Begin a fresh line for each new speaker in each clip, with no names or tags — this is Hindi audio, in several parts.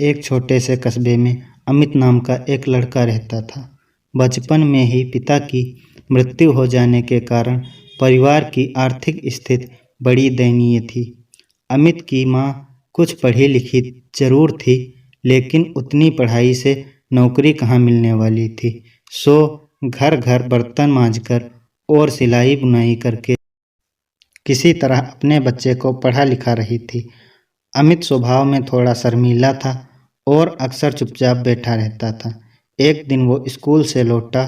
एक छोटे से कस्बे में अमित नाम का एक लड़का रहता था। बचपन में ही पिता की मृत्यु हो जाने के कारण परिवार की आर्थिक स्थिति बड़ी दयनीय थी। अमित की माँ कुछ पढ़ी लिखी जरूर थी, लेकिन उतनी पढ़ाई से नौकरी कहाँ मिलने वाली थी। सो घर घर बर्तन मांजकर और सिलाई बुनाई करके किसी तरह अपने बच्चे को पढ़ा लिखा रही थी। अमित स्वभाव में थोड़ा शर्मीला था और अक्सर चुपचाप बैठा रहता था। एक दिन वो स्कूल से लौटा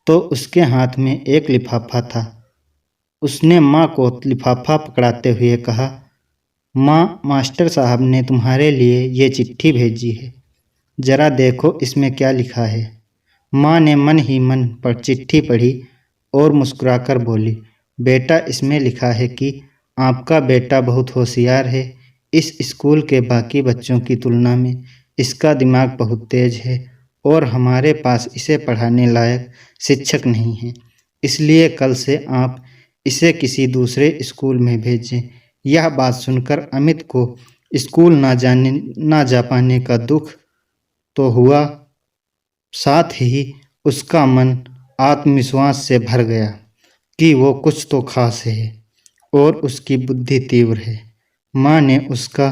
तो उसके हाथ में एक लिफाफा था। उसने माँ को लिफाफा पकड़ाते हुए कहा, माँ, मास्टर साहब ने तुम्हारे लिए ये चिट्ठी भेजी है, जरा देखो इसमें क्या लिखा है। माँ ने मन ही मन पर चिट्ठी पढ़ी और मुस्कुराकर बोली, बेटा, इसमें लिखा है कि आपका बेटा बहुत होशियार है। इस स्कूल के बाकी बच्चों की तुलना में इसका दिमाग बहुत तेज है और हमारे पास इसे पढ़ाने लायक शिक्षक नहीं है, इसलिए कल से आप इसे किसी दूसरे स्कूल में भेजें। यह बात सुनकर अमित को स्कूल ना जा पाने का दुख तो हुआ, साथ ही उसका मन आत्मविश्वास से भर गया कि वो कुछ तो खास है और उसकी बुद्धि तीव्र है। माँ ने उसका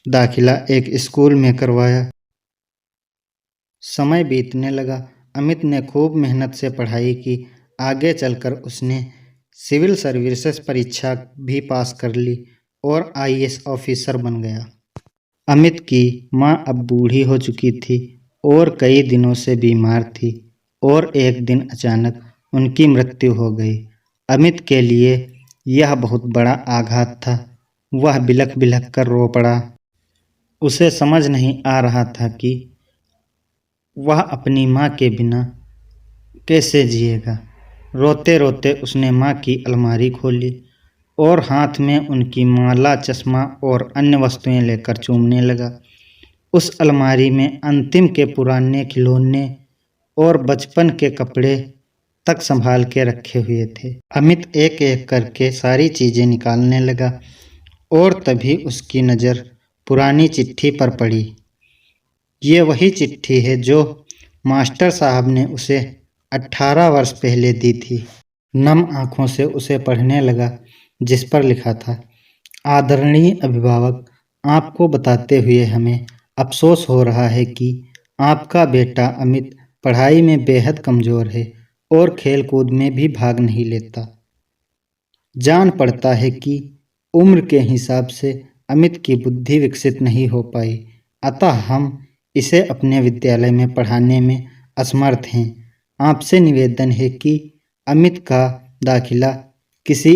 दाखिला एक स्कूल में करवाया। समय बीतने लगा। अमित ने खूब मेहनत से पढ़ाई की। आगे चलकर उसने सिविल सर्विसेज परीक्षा भी पास कर ली और आईएएस ऑफिसर बन गया। अमित की माँ अब बूढ़ी हो चुकी थी और कई दिनों से बीमार थी और एक दिन अचानक उनकी मृत्यु हो गई। अमित के लिए यह बहुत बड़ा आघात था। वह बिलख बिलख कर रो पड़ा। उसे समझ नहीं आ रहा था कि वह अपनी माँ के बिना कैसे जिएगा। रोते रोते उसने माँ की अलमारी खोली और हाथ में उनकी माला, चश्मा और अन्य वस्तुएं लेकर चूमने लगा। उस अलमारी में अंतिम के पुराने खिलौने और बचपन के कपड़े तक संभाल के रखे हुए थे। अमित एक एक करके सारी चीजें निकालने लगा और तभी उसकी नज़र पुरानी चिट्ठी पर पड़ी। ये वही चिट्ठी है जो मास्टर साहब ने उसे 18 वर्ष पहले दी थी। नम आंखों से उसे पढ़ने लगा, जिस पर लिखा था, आदरणीय अभिभावक, आपको बताते हुए हमें अफसोस हो रहा है कि आपका बेटा अमित पढ़ाई में बेहद कमज़ोर है और खेलकूद में भी भाग नहीं लेता। जान पड़ता है कि उम्र के हिसाब से अमित की बुद्धि विकसित नहीं हो पाई, अतः हम इसे अपने विद्यालय में पढ़ाने में असमर्थ हैं। आपसे निवेदन है कि अमित का दाखिला किसी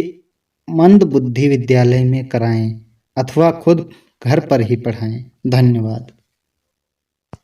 मंदबुद्धि विद्यालय में कराएं अथवा खुद घर पर ही पढ़ाएं। धन्यवाद।